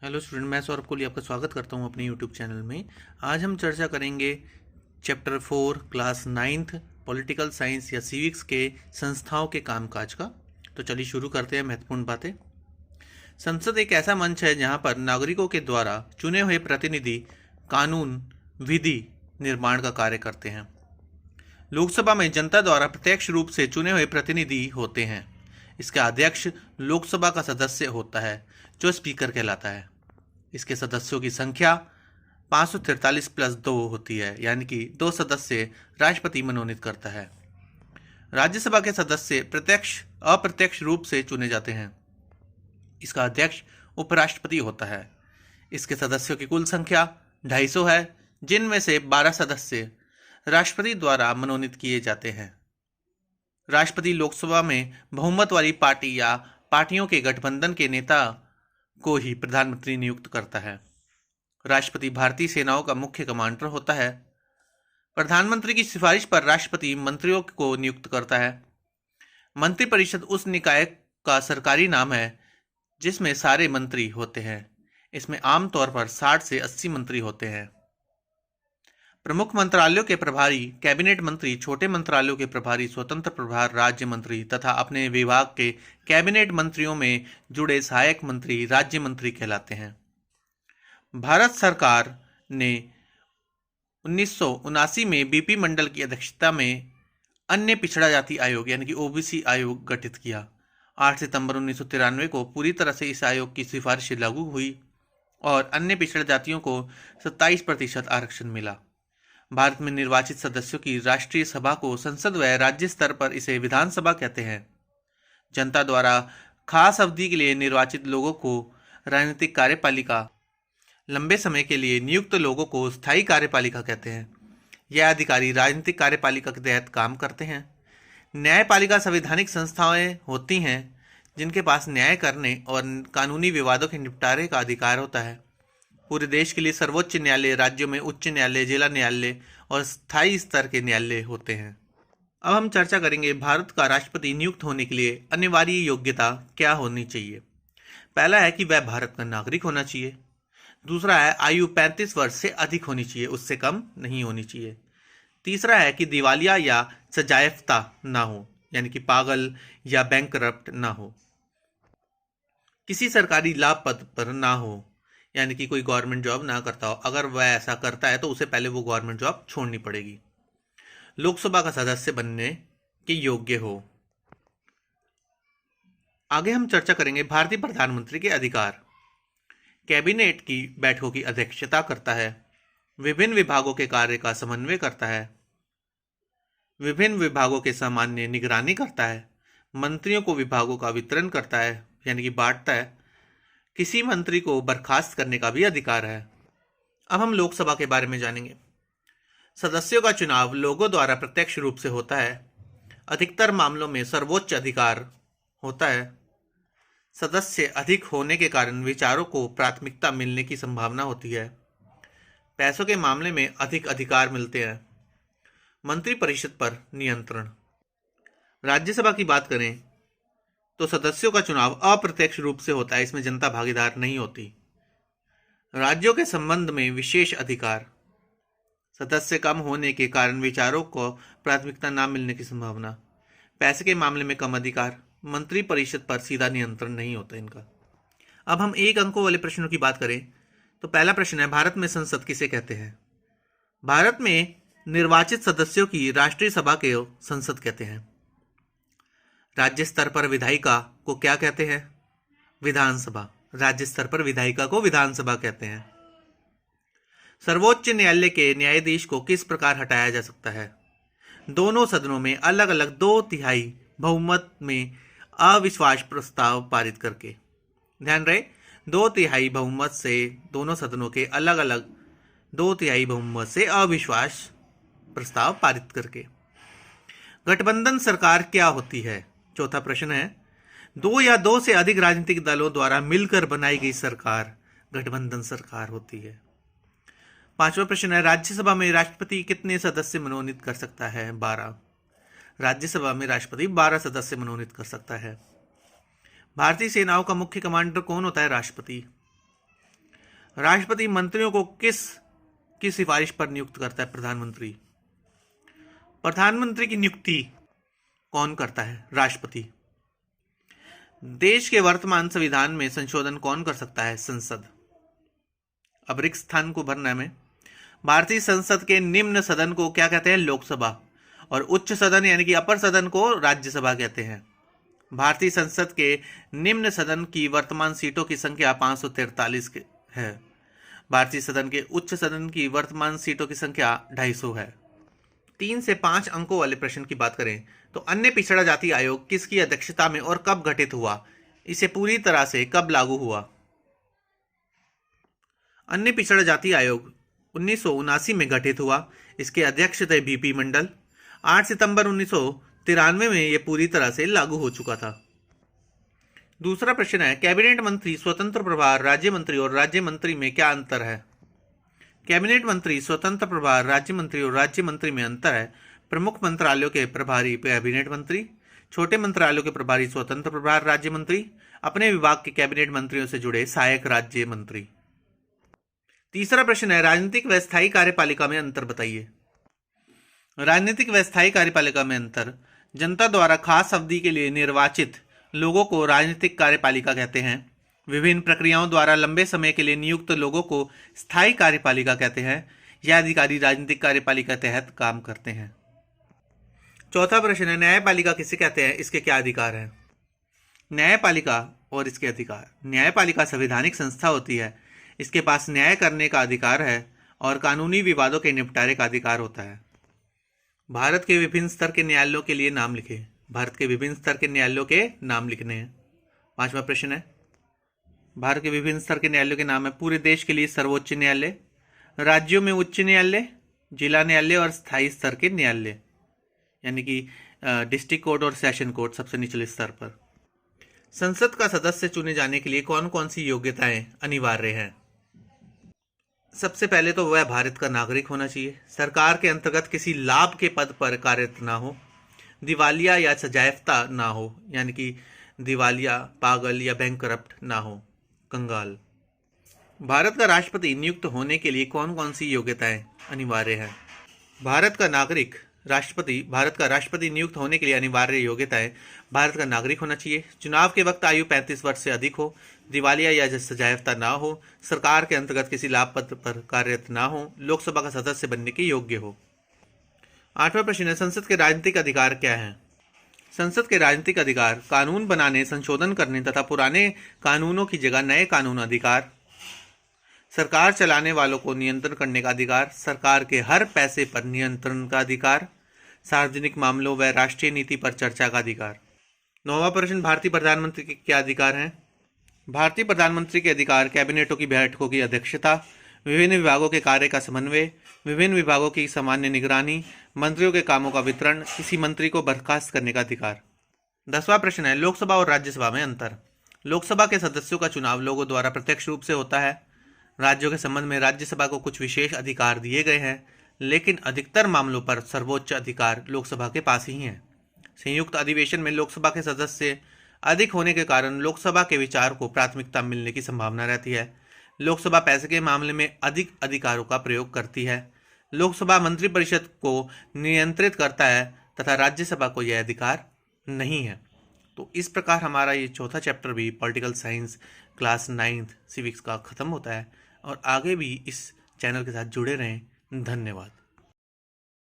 Hello student, मैं सौरभ कोहली आपका स्वागत करता हूं अपने यूट्यूब चैनल में। आज हम चर्चा करेंगे chapter 4 class 9th political science या सिविक्स के संस्थाओं के कामकाज का। तो चलिए शुरू करते हैं महत्वपूर्ण बातें। संसद एक ऐसा मंच है जहां पर नागरिकों के द्वारा चुने हुए प्रतिनिधि कानून विधि निर्माण का कार्य करते हैं। लोकसभा में जनता द्वारा प्रत्यक्ष रूप से चुने हुए प्रतिनिधि होते हैं। इसका अध्यक्ष लोकसभा का सदस्य होता है जो स्पीकर कहलाता है। इसके सदस्यों की संख्या 543 प्लस 2 होती है, यानी कि 2 सदस्य राष्ट्रपति मनोनीत करता है। राज्यसभा के सदस्य प्रत्यक्ष अप्रत्यक्ष रूप से चुने जाते हैं। इसका अध्यक्ष उपराष्ट्रपति होता है। इसके सदस्यों की कुल संख्या 250 है, जिनमें से 12 सदस्य राष्ट्रपति द्वारा मनोनीत किए जाते हैं। राष्ट्रपति लोकसभा में बहुमत वाली पार्टी या पार्टियों के गठबंधन के नेता को ही प्रधानमंत्री नियुक्त करता है। राष्ट्रपति भारतीय सेनाओं का मुख्य कमांडर होता है। प्रधानमंत्री की सिफारिश पर राष्ट्रपति मंत्रियों को नियुक्त करता है। मंत्रिपरिषद उस निकाय का सरकारी नाम है जिसमें सारे मंत्री होते हैं। इसमें आमतौर पर 60 से 80 मंत्री होते हैं। प्रमुख मंत्रालयों के प्रभारी कैबिनेट मंत्री, छोटे मंत्रालयों के प्रभारी स्वतंत्र प्रभार राज्य मंत्री तथा अपने विभाग के कैबिनेट मंत्रियों में जुड़े सहायक मंत्री राज्य मंत्री कहलाते हैं। भारत सरकार ने 1979 में बीपी मंडल की अध्यक्षता में अन्य पिछड़ा जाति आयोग यानी कि ओबीसी आयोग गठित किया। 8 सितंबर 1993 को पूरी तरह से इस आयोग की सिफारिश लागू हुई और अन्य पिछड़ा जातियों को 27% आरक्षण मिला। भारत में निर्वाचित सदस्यों की राष्ट्रीय सभा को संसद व राज्य स्तर पर इसे विधानसभा कहते हैं। जनता द्वारा खास अवधि के लिए निर्वाचित लोगों को राजनीतिक कार्यपालिका, लंबे समय के लिए नियुक्त लोगों को स्थायी कार्यपालिका कहते हैं। यह अधिकारी राजनीतिक कार्यपालिका के तहत काम करते हैं। न्यायपालिका संवैधानिक संस्थाएं होती हैं जिनके पास न्याय करने और कानूनी विवादों के निपटारे का अधिकार होता है। पूरे देश के लिए सर्वोच्च न्यायालय, राज्यों में उच्च न्यायालय, जिला न्यायालय और स्थायी स्तर के न्यायालय होते हैं। अब हम चर्चा करेंगे भारत का राष्ट्रपति नियुक्त होने के लिए अनिवार्य योग्यता क्या होनी चाहिए। पहला है कि वह भारत का नागरिक होना चाहिए। दूसरा है आयु 35 वर्ष से अधिक होनी चाहिए, उससे कम नहीं होनी चाहिए। तीसरा है कि दिवालिया या सजायफ्ता ना हो, यानी कि पागल या बैंकरप्ट ना हो। किसी सरकारी लाभ पद पर ना हो, यानी कि कोई गवर्नमेंट जॉब ना करता हो। अगर वह ऐसा करता है तो उसे पहले वो गवर्नमेंट जॉब छोड़नी पड़ेगी। लोकसभा का सदस्य बनने के योग्य हो। आगे हम चर्चा करेंगे भारतीय प्रधानमंत्री के अधिकार। कैबिनेट की बैठकों की अध्यक्षता करता है। विभिन्न विभागों के कार्य का समन्वय करता है। विभिन्न विभागों के सामान्य निगरानी करता है। मंत्रियों को विभागों का वितरण करता है, यानी कि बांटता है। किसी मंत्री को बर्खास्त करने का भी अधिकार है। अब हम लोकसभा के बारे में जानेंगे। सदस्यों का चुनाव लोगों द्वारा प्रत्यक्ष रूप से होता है। अधिकतर मामलों में सर्वोच्च अधिकार होता है। सदस्य अधिक होने के कारण विचारों को प्राथमिकता मिलने की संभावना होती है। पैसों के मामले में अधिक अधिकार मिलते हैं। मंत्रिपरिषद पर नियंत्रण। राज्यसभा की बात करें तो सदस्यों का चुनाव अप्रत्यक्ष रूप से होता है, इसमें जनता भागीदार नहीं होती। राज्यों के संबंध में विशेष अधिकार। सदस्य कम होने के कारण विचारों को प्राथमिकता न मिलने की संभावना। पैसे के मामले में कम अधिकार। मंत्रिपरिषद पर सीधा नियंत्रण नहीं होता इनका। अब हम एक अंकों वाले प्रश्नों की बात करें तो पहला प्रश्न है, भारत में संसद किसे कहते हैं। भारत में निर्वाचित सदस्यों की राष्ट्रीय सभा के संसद कहते हैं। राज्य स्तर पर विधायिका को क्या कहते हैं, विधानसभा। राज्य स्तर पर विधायिका को विधानसभा कहते हैं। सर्वोच्च न्यायालय के न्यायाधीश को किस प्रकार हटाया जा सकता है, दोनों सदनों में अलग अलग 2/3 बहुमत में अविश्वास प्रस्ताव पारित करके। ध्यान रहे, 2/3 बहुमत से दोनों सदनों के अलग अलग 2/3 बहुमत से अविश्वास प्रस्ताव पारित करके। गठबंधन सरकार क्या होती है। चौथा प्रश्न है, 2 या 2 से अधिक राजनीतिक दलों द्वारा मिलकर बनाई गई सरकार गठबंधन सरकार होती है। पांचवा प्रश्न है, राज्यसभा में राष्ट्रपति कितने सदस्य मनोनीत कर सकता है। 12। राज्यसभा में राष्ट्रपति 12 सदस्य मनोनीत कर सकता है। भारतीय सेनाओं का मुख्य कमांडर कौन होता है, राष्ट्रपति। राष्ट्रपति मंत्रियों को किस सिफारिश पर नियुक्त करता है? प्रधानमंत्री। प्रधानमंत्री की नियुक्ति कौन करता है? राष्ट्रपति। देश के वर्तमान संविधान में संशोधन कौन कर सकता है? संसद। अब रिक्त स्थान को भरना में भारतीय संसद के निम्न सदन को क्या कहते हैं? लोकसभा। और उच्च सदन यानी कि अपर सदन को राज्यसभा कहते हैं। भारतीय संसद के निम्न सदन की वर्तमान सीटों की संख्या 543 है। भारतीय सदन के उच्च सदन की वर्तमान सीटों की संख्या 250 है। 3 से 5 अंकों वाले प्रश्न की बात करें तो अन्य पिछड़ा जाति आयोग किसकी अध्यक्षता में और कब गठित हुआ? इसे पूरी तरह से कब लागू हुआ? अन्य पिछड़ा जाति आयोग 1979 में गठित हुआ। इसके अध्यक्ष थे बीपी मंडल। 8 सितंबर 1993 में यह पूरी तरह से लागू हो चुका था। दूसरा प्रश्न है, कैबिनेट मंत्री, स्वतंत्र प्रभार, राज्य मंत्री और राज्य मंत्री में क्या अंतर है? कैबिनेट मंत्री, स्वतंत्र प्रभार, राज्य मंत्री और राज्य मंत्री में अंतर है। प्रमुख मंत्रालयों के प्रभारी कैबिनेट मंत्री, छोटे मंत्रालयों के प्रभारी स्वतंत्र प्रभार राज्य मंत्री, अपने विभाग के कैबिनेट मंत्रियों से जुड़े सहायक राज्य मंत्री। तीसरा प्रश्न है, राजनीतिक व स्थायी कार्यपालिका में अंतर बताइए। राजनीतिक व स्थायी कार्यपालिका में अंतर, जनता द्वारा खास अवधि के लिए निर्वाचित लोगों को राजनीतिक कार्यपालिका कहते हैं। विभिन्न प्रक्रियाओं द्वारा लंबे समय के लिए नियुक्त लोगों को स्थायी कार्यपालिका कहते हैं। यह अधिकारी राजनीतिक कार्यपालिका के तहत काम करते हैं। चौथा प्रश्न है, न्यायपालिका किसे कहते हैं? इसके क्या अधिकार हैं? न्यायपालिका और इसके अधिकार। न्यायपालिका संवैधानिक संस्था होती है। इसके पास न्याय करने का अधिकार है और कानूनी विवादों के निपटारे का अधिकार होता है। भारत के विभिन्न स्तर के न्यायालयों के लिए नाम लिखें। भारत के विभिन्न स्तर के न्यायालयों के नाम लिखने हैं। 5वां प्रश्न है, भारत के विभिन्न स्तर के न्यायालयों के नाम है। पूरे देश के लिए सर्वोच्च न्यायालय, राज्यों में उच्च न्यायालय, जिला न्यायालय और स्थायी स्तर के न्यायालय यानी कि डिस्ट्रिक्ट कोर्ट और सेशन कोर्ट सबसे निचले स्तर पर। संसद का सदस्य चुने जाने के लिए कौन कौन सी योग्यताएं अनिवार्य हैं? सबसे पहले तो वह भारत का नागरिक होना चाहिए, सरकार के अंतर्गत किसी लाभ के पद पर कार्यरत ना हो, दिवालिया या सजायफ्ता ना हो यानी कि दिवालिया, पागल या बैंकरप्ट ना हो, कंगाल। भारत का राष्ट्रपति नियुक्त होने के लिए कौन कौन सी योग्यताएं अनिवार्य है? भारत का राष्ट्रपति नियुक्त होने के लिए अनिवार्य योग्यताएं, भारत का नागरिक होना चाहिए, चुनाव के वक्त आयु 35 वर्ष से अधिक हो, दिवालिया या सजायफ्ता ना हो, सरकार के अंतर्गत किसी लाभ पद पर कार्यरत ना हो, लोकसभा का सदस्य बनने के योग्य हो। 8वां प्रश्न है, संसद के राजनीतिक अधिकार क्या हैं? संसद के राजनीतिक अधिकार, कानून बनाने, संशोधन करने तथा पुराने कानूनों की जगह नए कानून अधिकार, सरकार चलाने वालों को नियंत्रण करने का अधिकार, सरकार के हर पैसे पर नियंत्रण का अधिकार, सार्वजनिक मामलों व राष्ट्रीय नीति पर चर्चा का अधिकार। 9वां प्रश्न, भारतीय प्रधानमंत्री के क्या अधिकार हैं? भारतीय प्रधानमंत्री के अधिकार, कैबिनेटों की बैठकों की अध्यक्षता, विभिन्न विभागों के कार्य का समन्वय, विभिन्न विभागों की सामान्य निगरानी, मंत्रियों के कामों का वितरण, किसी मंत्री को बर्खास्त करने का अधिकार। 10वां प्रश्न है, लोकसभा और राज्यसभा में अंतर। लोकसभा के सदस्यों का चुनाव लोगों द्वारा प्रत्यक्ष रूप से होता है। राज्यों के संबंध में राज्यसभा को कुछ विशेष अधिकार दिए गए हैं, लेकिन अधिकतर मामलों पर सर्वोच्च अधिकार लोकसभा के पास ही हैं। संयुक्त अधिवेशन में लोकसभा के सदस्य अधिक होने के कारण लोकसभा के विचार को प्राथमिकता मिलने की संभावना रहती है। लोकसभा पैसे के मामले में अधिक अधिकारों का प्रयोग करती है। लोकसभा मंत्रिपरिषद को नियंत्रित करता है तथा राज्यसभा को यह अधिकार नहीं है। तो इस प्रकार हमारा ये चौथा चैप्टर भी political science class 9th civics का ख़त्म होता है और आगे भी इस चैनल के साथ जुड़े रहें। धन्यवाद।